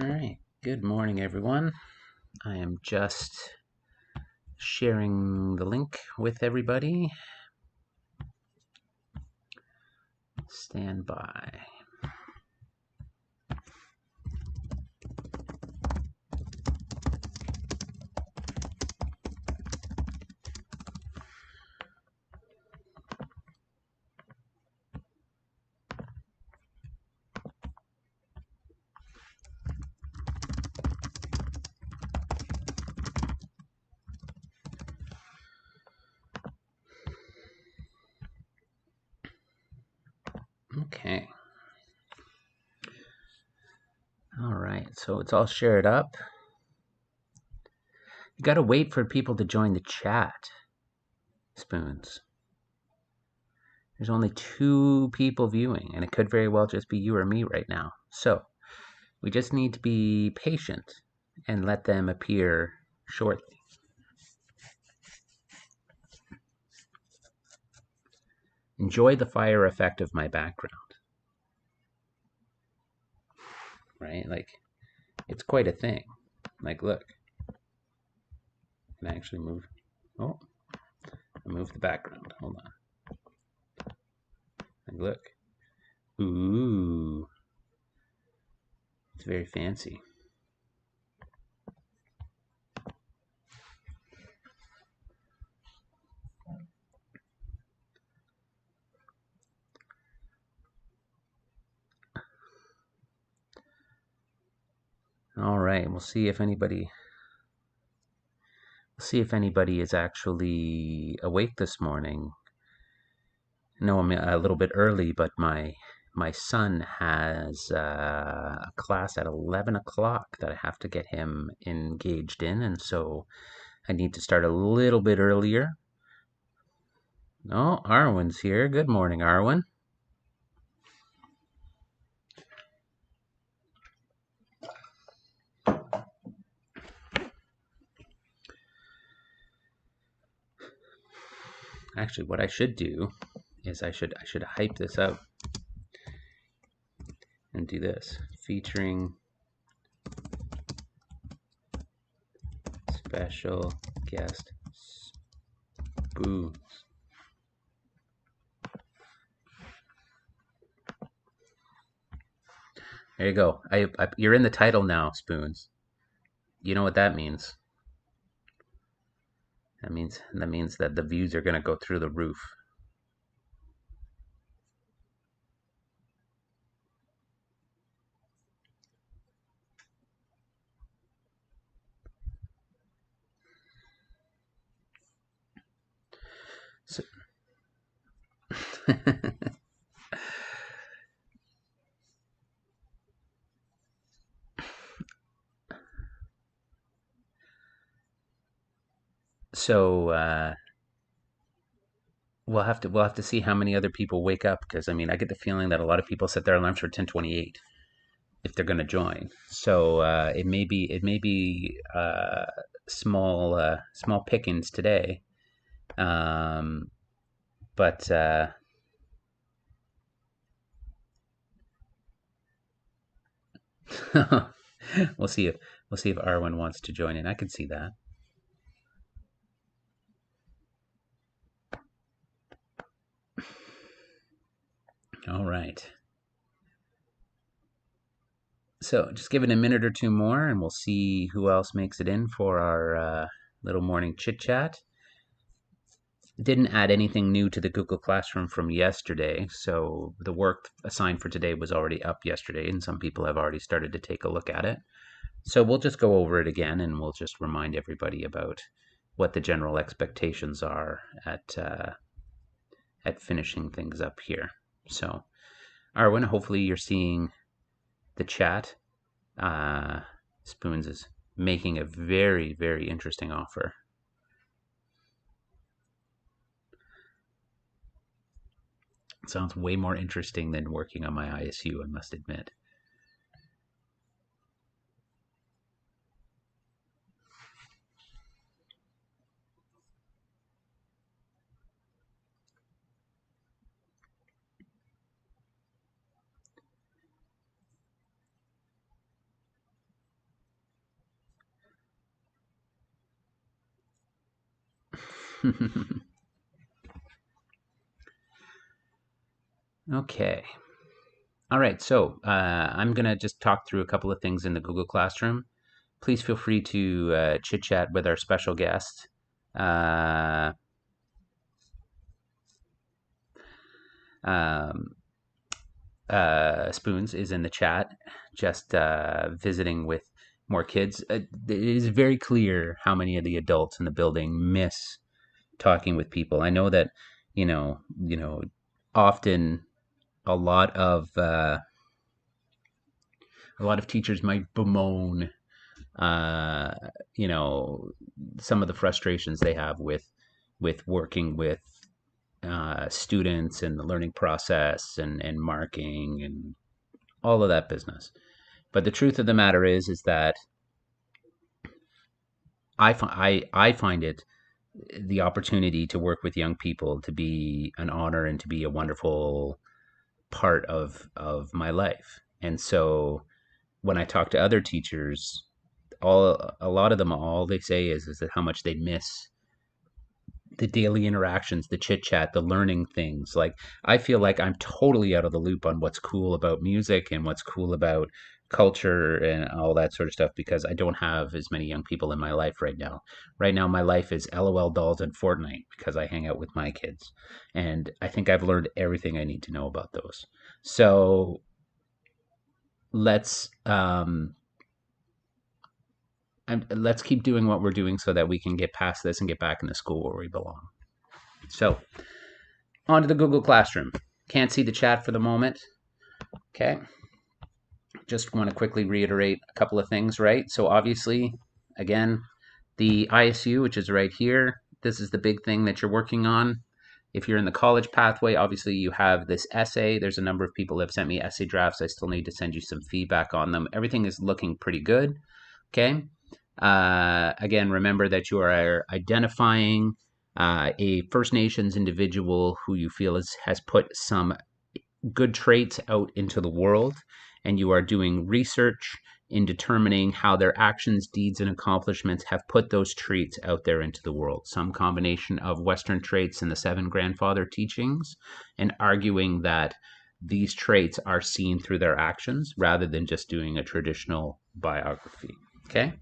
All right, good morning, everyone. I am just sharing the link with everybody. Stand by. Okay. All right, so it's all shared up. You got to wait for people to join the chat, Spoons. There's only 2 people viewing, and it could very well just be you or me right now. So we just need to be patient and let them appear shortly. Enjoy the fire effect of my background. Right? Like, it's quite a thing. Like, look. Can I actually move? Oh, I moved the background. Hold on. Like, look. Ooh. It's very fancy. All right, we'll see if anybody is actually awake this morning. I know I'm a little bit early, but my son has a class at 11 o'clock that I have to get him engaged in, and so I need to start a little bit earlier. Oh, Arwen's here. Good morning, Arwen. Actually, what I should do is I should hype this up and do this, featuring special guest Spoons. There you go. You're in the title now, Spoons. You know what that means? That means that the views are going to go through the roof. So, so we'll have to see how many other people wake up, because I mean I get the feeling that a lot of people set their alarms for 10:28 if they're going to join. So it may be small pickings today, but we'll see if Arwen wants to join in. I can see that. All right. So just give it a minute or two more, and we'll see who else makes it in for our little morning chit chat. Didn't add anything new to the Google Classroom from yesterday, so the work assigned for today was already up yesterday, and some people have already started to take a look at it. So we'll just go over it again, and we'll just remind everybody about what the general expectations are at finishing things up here. So, Arwen, hopefully you're seeing the chat. Spoons is making a very, very interesting offer. Sounds way more interesting than working on my ISU, I must admit. Okay. All right. So I'm going to just talk through a couple of things in the Google Classroom. Please feel free to chit chat with our special guest. Uh, um, Spoons is in the chat, just visiting with more kids. It is very clear how many of the adults in the building miss talking with people. I know that, often a lot of teachers might bemoan, uh, you know, some of the frustrations they have with working with students and the learning process and marking and all of that business. But the truth of the matter is that I find it the opportunity to work with young people to be an honor and to be a wonderful part of my life. And so when I talk to other teachers, a lot of them, all they say is that how much they miss the daily interactions, the chit chat, the learning things. Like, I feel like I'm totally out of the loop on what's cool about music and what's cool about culture and all that sort of stuff because I don't have as many young people in my life right now. Right now, my life is LOL dolls and Fortnite because I hang out with my kids. And I think I've learned everything I need to know about those. So let's let's keep doing what we're doing so that we can get past this and get back into school where we belong. So on to the Google Classroom. Can't see the chat for the moment. Okay. Just want to quickly reiterate a couple of things, right? So obviously, again, the ISU, which is right here, this is the big thing that you're working on. If you're in the college pathway, obviously you have this essay. There's a number of people that have sent me essay drafts. I still need to send you some feedback on them. Everything is looking pretty good. Okay. Again, remember that you are identifying a First Nations individual who you feel has put some good traits out into the world, and you are doing research in determining how their actions, deeds, and accomplishments have put those traits out there into the world. Some combination of Western traits and the seven grandfather teachings, and arguing that these traits are seen through their actions rather than just doing a traditional biography. Okay?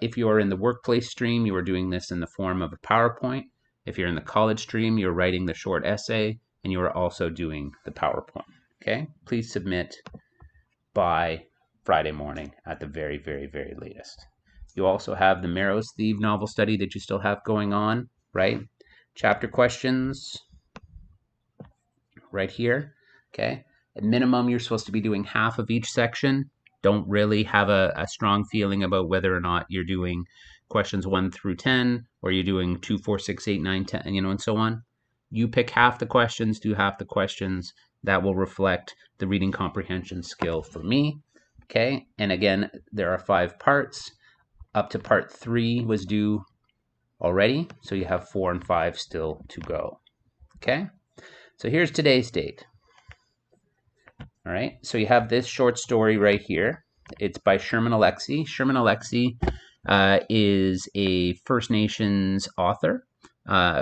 If you are in the workplace stream, you are doing this in the form of a PowerPoint. If you're in the college stream, you're writing the short essay, and you are also doing the PowerPoint. Okay? Please submit by Friday morning at the very, very, very latest. You also have the Marrow's Thief novel study that you still have going on, right? Chapter questions right here. Okay? At minimum, you're supposed to be doing half of each section. Don't really have a strong feeling about whether or not you're doing questions 1 through 10 or you're doing 2, 4, 6, 8, 9, 10, and so on. You pick half the questions, do half the questions. That will reflect the reading comprehension skill for me. Okay, and again, there are 5 parts. Up to part 3 was due already, so you have 4 and 5 still to go. Okay, so here's today's date. All right, so you have this short story right here. It's by Sherman Alexie. Sherman Alexie is a First Nations author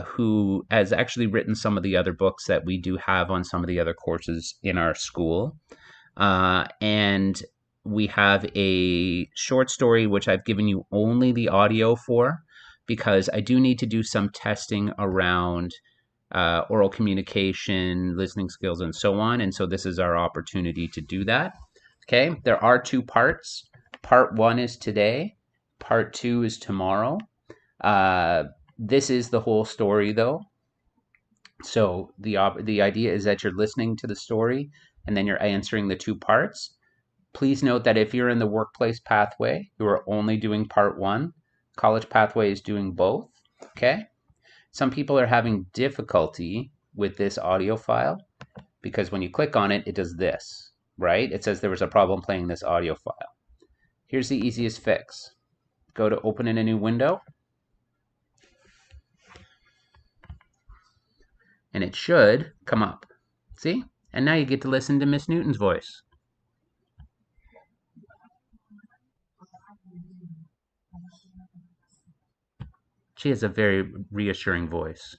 who has actually written some of the other books that we do have on some of the other courses in our school. And we have a short story which I've given you only the audio for because I do need to do some testing around oral communication, listening skills, and so on. And so this is our opportunity to do that. Okay, there are 2 parts. Part 1 is today. Part 2 is tomorrow. This is the whole story, though. So the idea is that you're listening to the story and then you're answering the 2 parts. Please note that if you're in the workplace pathway, you are only doing part 1. College pathway is doing both. Okay. Some people are having difficulty with this audio file because when you click on it, it does this, right? It says there was a problem playing this audio file. Here's the easiest fix. Go to open in a new window. And it should come up. See? And now you get to listen to Miss Newton's voice. She has a very reassuring voice.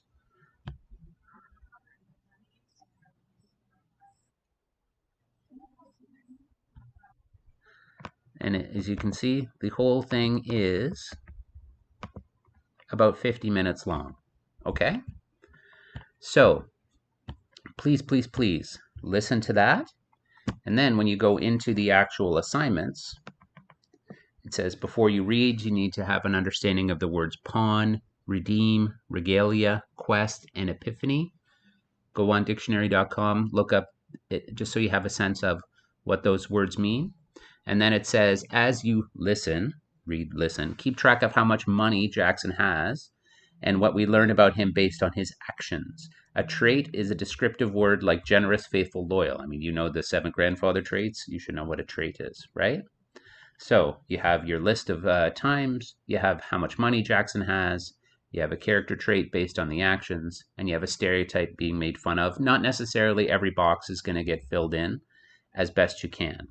And as you can see, the whole thing is about 50 minutes long. Okay? So, please, please, please listen to that. And then when you go into the actual assignments, it says before you read, you need to have an understanding of the words pawn, redeem, regalia, quest, and epiphany. Go on dictionary.com, look up it just so you have a sense of what those words mean. And then it says, as you listen, read, listen, keep track of how much money Jackson has and what we learn about him based on his actions. A trait is a descriptive word like generous, faithful, loyal. I mean, you know the 7 grandfather traits. You should know what a trait is, right? So you have your list of times, you have how much money Jackson has, you have a character trait based on the actions, and you have a stereotype being made fun of. Not necessarily every box is going to get filled in as best you can.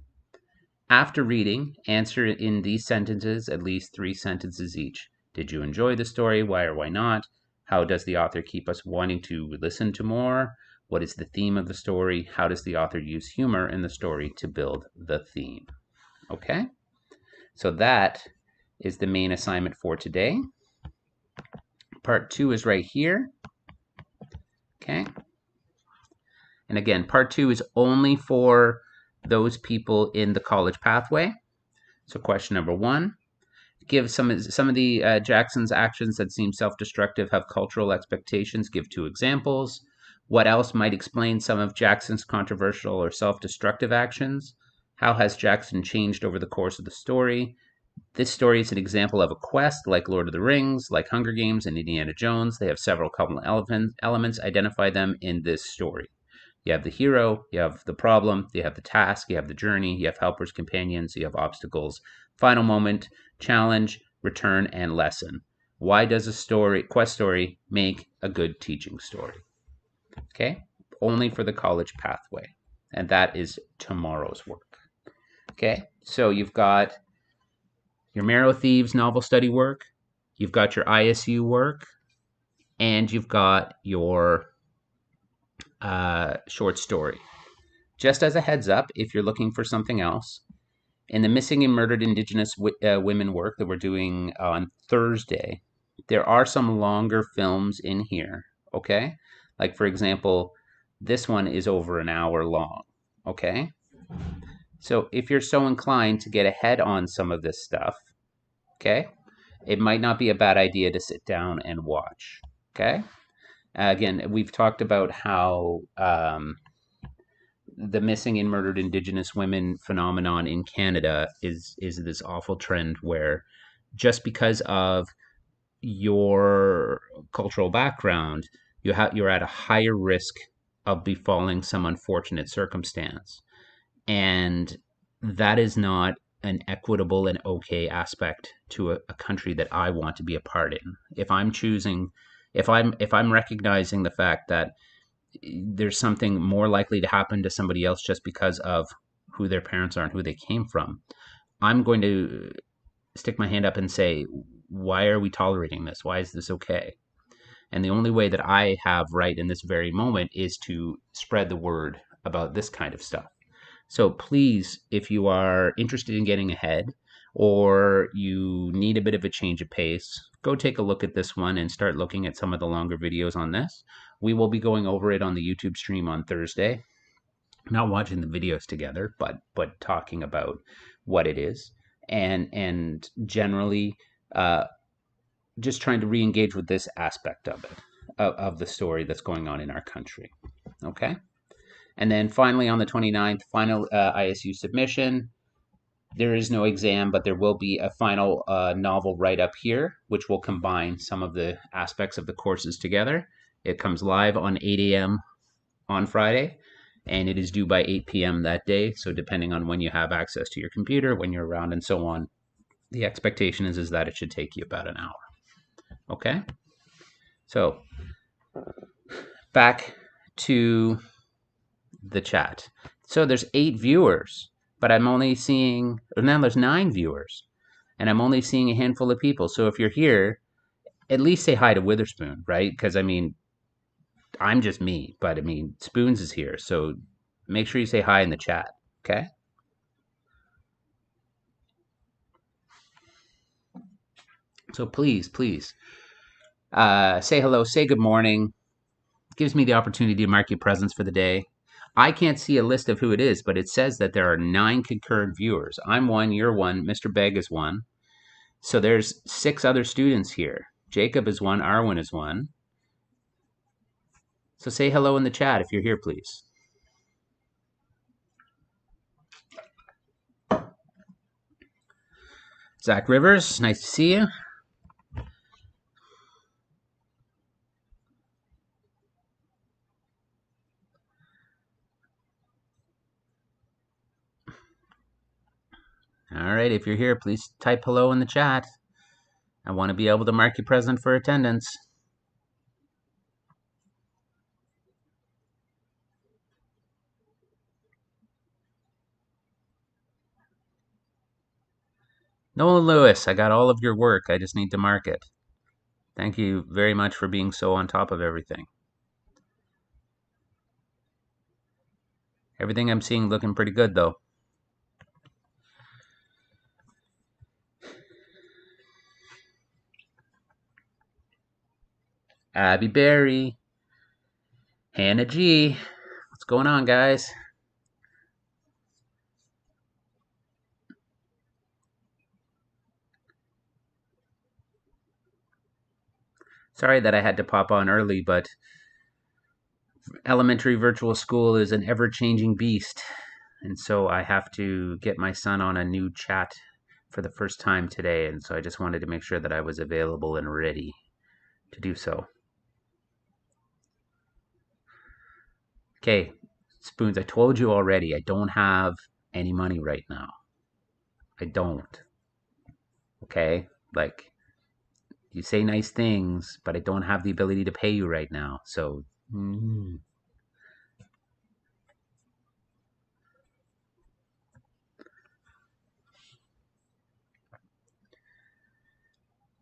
After reading, answer in these sentences at least 3 sentences each. Did you enjoy the story? Why or why not? How does the author keep us wanting to listen to more? What is the theme of the story? How does the author use humor in the story to build the theme? Okay? So that is the main assignment for today. Part 2 is right here. Okay. And again, part 2 is only for those people in the college pathway. So question number 1, give some of the Jackson's actions that seem self-destructive have cultural expectations. Give 2 examples. What else might explain some of Jackson's controversial or self-destructive actions? How has Jackson changed over the course of the story? This story is an example of a quest like Lord of the Rings, like Hunger Games and Indiana Jones. They have several common elements. Identify them in this story. You have the hero, you have the problem, you have the task, you have the journey, you have helpers, companions, you have obstacles, final moment, challenge, return, and lesson. Why does a quest story make a good teaching story? Okay, only for the college pathway. And that is tomorrow's work. Okay, so you've got your Marrow Thieves novel study work, you've got your ISU work, and you've got your short story. Just as a heads up, if you're looking for something else, in the Missing and Murdered Indigenous Women work that we're doing on Thursday, there are some longer films in here, okay? Like, for example, this one is over an hour long, okay? So if you're so inclined to get ahead on some of this stuff, okay, it might not be a bad idea to sit down and watch, okay? Again, we've talked about how the missing and murdered Indigenous women phenomenon in Canada is this awful trend where just because of your cultural background, you're at a higher risk of befalling some unfortunate circumstance, and that is not an equitable and okay aspect to a country that I want to be a part in. If I'm recognizing the fact that there's something more likely to happen to somebody else just because of who their parents are and who they came from, I'm going to stick my hand up and say, why are we tolerating this? Why is this okay? And the only way that I have right in this very moment is to spread the word about this kind of stuff. So please, if you are interested in getting ahead or you need a bit of a change of pace, go take a look at this one and start looking at some of the longer videos on this. We will be going over it on the YouTube stream on Thursday. Not watching the videos together, but talking about what it is, and generally just trying to re-engage with this aspect of it, of the story that's going on in our country. Okay? And then finally on the 29th, final ISU submission. There is no exam, but there will be a final novel write-up here, which will combine some of the aspects of the courses together. It comes live on 8 a.m. on Friday, and it is due by 8 p.m. that day. So depending on when you have access to your computer, when you're around, and so on, the expectation is that it should take you about an hour. Okay? So back to the chat. So there's 8 viewers, but I'm only seeing, or now there's 9 viewers, and I'm only seeing a handful of people. So if you're here at least say hi to Witherspoon, right? Because I mean, I'm just me, but I mean, Spoons is here, so make sure you say hi in the chat, okay? So please, say hello, say good morning. Gives me the opportunity to mark your presence for the day. I can't see a list of who it is, but it says that there are 9 concurrent viewers. I'm one, you're one, Mr. Begg is one. So there's 6 other students here. Jacob is one, Arwen is one. So say hello in the chat if you're here, please. Zach Rivers, nice to see you. All right, if you're here, please type hello in the chat. I want to be able to mark you present for attendance. Nolan Lewis, I got all of your work. I just need to mark it. Thank you very much for being so on top of everything. Everything I'm seeing looking pretty good, though. Abby Berry, Hannah G. What's going on, guys? Sorry that I had to pop on early, but elementary virtual school is an ever-changing beast. And so I have to get my son on a new chat for the first time today. And so I just wanted to make sure that I was available and ready to do so. Okay, Spoons, I told you already, I don't have any money right now. I don't. Okay? Like, you say nice things, but I don't have the ability to pay you right now. So,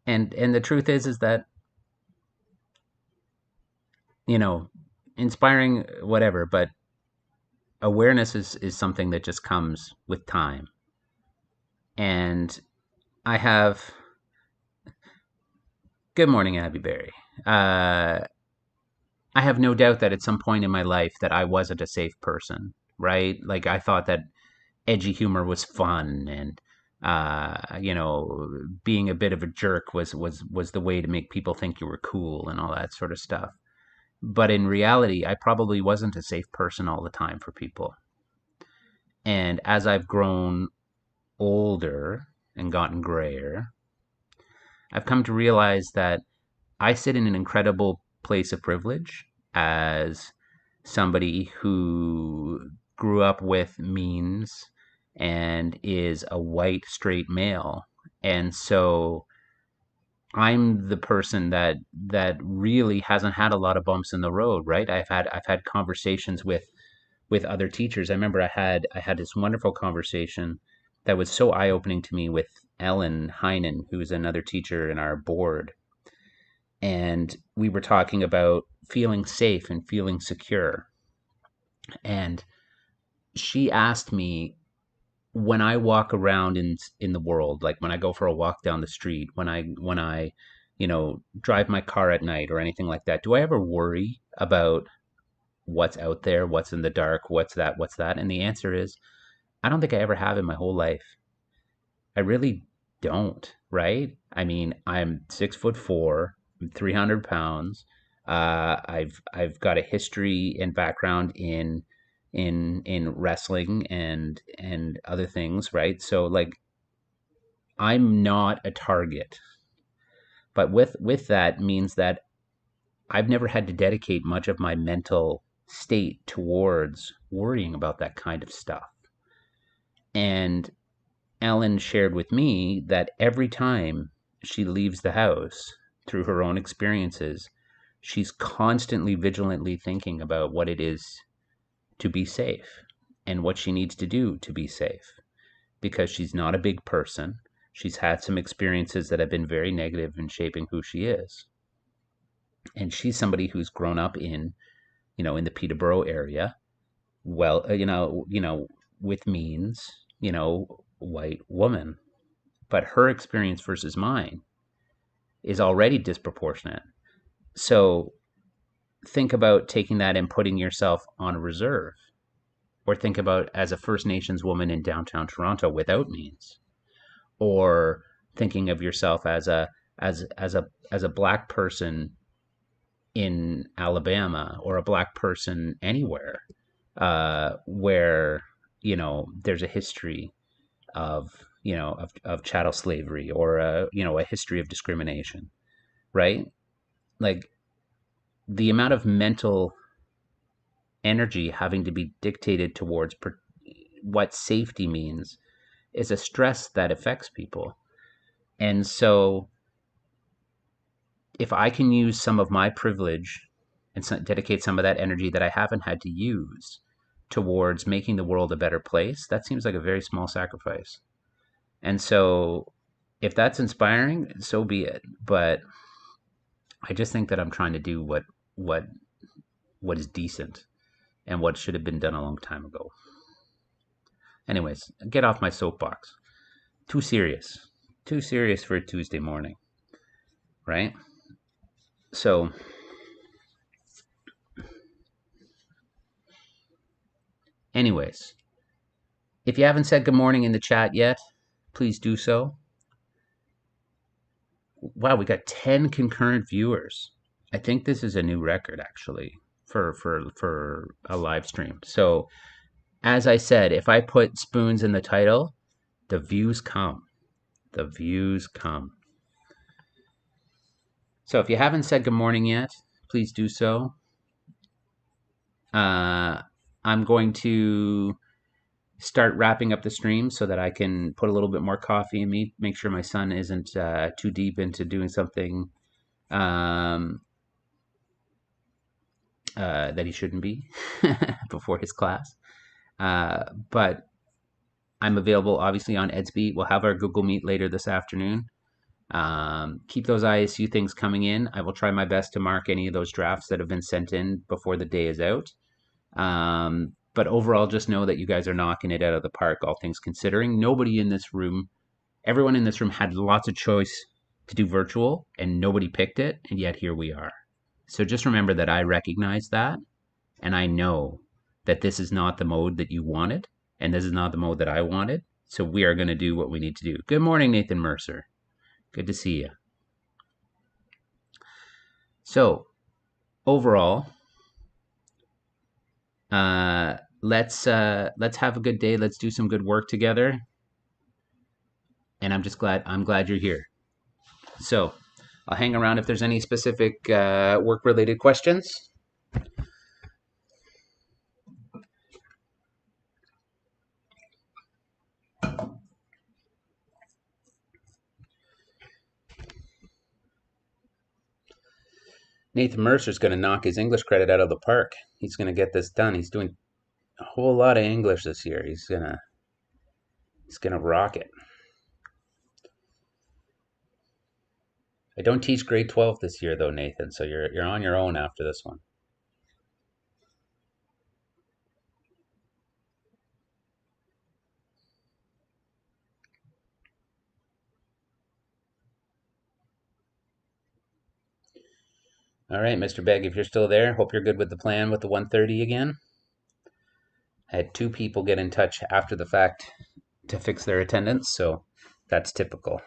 and the truth is that, you know, inspiring whatever, but awareness is something that just comes with time. And I have good morning, Abby Berry. I have no doubt that at some point in my life that I wasn't a safe person, right? Like I thought that edgy humor was fun and being a bit of a jerk was the way to make people think you were cool and all that sort of stuff. But in reality, I probably wasn't a safe person all the time for people. And as I've grown older and gotten grayer, I've come to realize that I sit in an incredible place of privilege as somebody who grew up with means and is a white straight male. And so I'm the person that really hasn't had a lot of bumps in the road, right? I've had conversations with other teachers. I remember I had this wonderful conversation that was so eye-opening to me with Ellen Heinen, who is another teacher in our board. And we were talking about feeling safe and feeling secure. And she asked me, when I walk around in the world, like when I go for a walk down the street, when I drive my car at night or anything like that, do I ever worry about what's out there, what's in the dark, what's that? And the answer is, I don't think I ever have in my whole life. I really don't, right? I mean, I'm 6'4", I'm 300 pounds. I've got a history and background in wrestling and other things, right? So like, I'm not a target. But with that means that I've never had to dedicate much of my mental state towards worrying about that kind of stuff. And Ellen shared with me that every time she leaves the house through her own experiences, she's constantly vigilantly thinking about what it is to be safe and what she needs to do to be safe, because she's not a big person. She's had some experiences that have been very negative in shaping who she is. And she's somebody who's grown up in, in the Peterborough area, well, with means, white woman. But her experience versus mine is already disproportionate. So think about taking that and putting yourself on a reserve, or think about as a First Nations woman in downtown Toronto without means, or thinking of yourself as a black person in Alabama, or a black person anywhere, where there's a history of of chattel slavery, or a history of discrimination, right? Like, the amount of mental energy having to be dictated towards what safety means is a stress that affects people. And so if I can use some of my privilege and dedicate some of that energy that I haven't had to use towards making the world a better place, that seems like a very small sacrifice. And so if that's inspiring, so be it. But I just think that I'm trying to do what is decent, and what should have been done a long time ago. Anyways, get off my soapbox. Too serious. Too serious for a Tuesday morning, right? So, anyways, if you haven't said good morning in the chat yet, please do so. Wow, we got 10 concurrent viewers. I think this is a new record, actually, for a live stream. So, as I said, if I put spoons in the title, the views come. The views come. So if you haven't said good morning yet, please do so. I'm going to start wrapping up the stream so that I can put a little bit more coffee in me, make sure my son isn't too deep into doing something that he shouldn't be before his class. But I'm available, obviously, on Edsby. We'll have our Google Meet later this afternoon. Keep those ISU things coming in. I will try my best to mark any of those drafts that have been sent in before the day is out. But overall, just know that you guys are knocking it out of the park, all things considering. Nobody in this room, everyone in this room had lots of choice to do virtual, and nobody picked it, and yet here we are. So just remember that I recognize that, and I know that this is not the mode that you wanted, and this is not the mode that I wanted. So we are going to do what we need to do. Good morning, Nathan Mercer. Good to see you. So overall, let's have a good day. Let's do some good work together. And I'm glad you're here. So I'll hang around if there's any specific work-related questions. Nathan Mercer's going to knock his English credit out of the park. He's going to get this done. He's doing a whole lot of English this year. He's gonna rock it. I don't teach grade 12 this year though, Nathan. So you're on your own after this one. All right, Mr. Begg, if you're still there, hope you're good with the plan with the 1:30 again. I had 2 people get in touch after the fact to fix their attendance, so that's typical.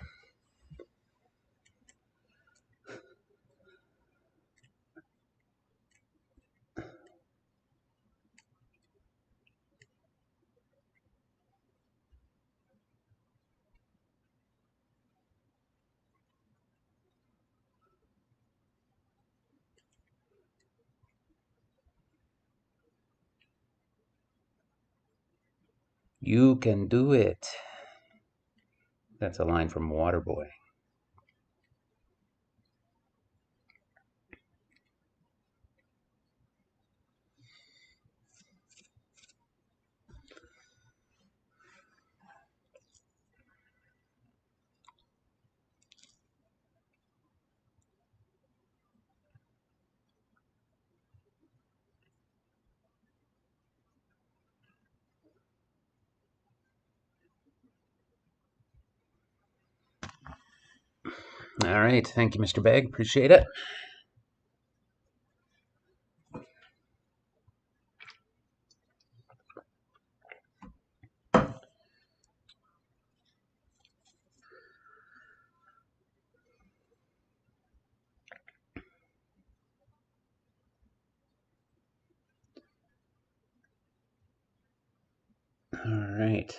You can do it. That's a line from Waterboy. All right. Thank you, Mr. Begg. Appreciate it. All right.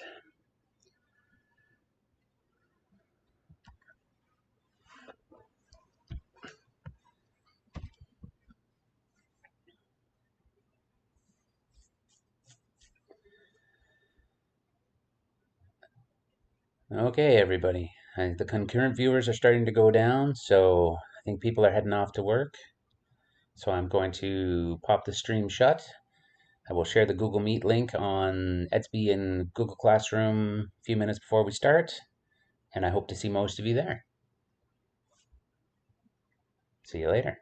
Okay, everybody. The concurrent viewers are starting to go down, so I think people are heading off to work. So I'm going to pop the stream shut. I will share the Google Meet link on Etsby and Google Classroom a few minutes before we start, and I hope to see most of you there. See you later.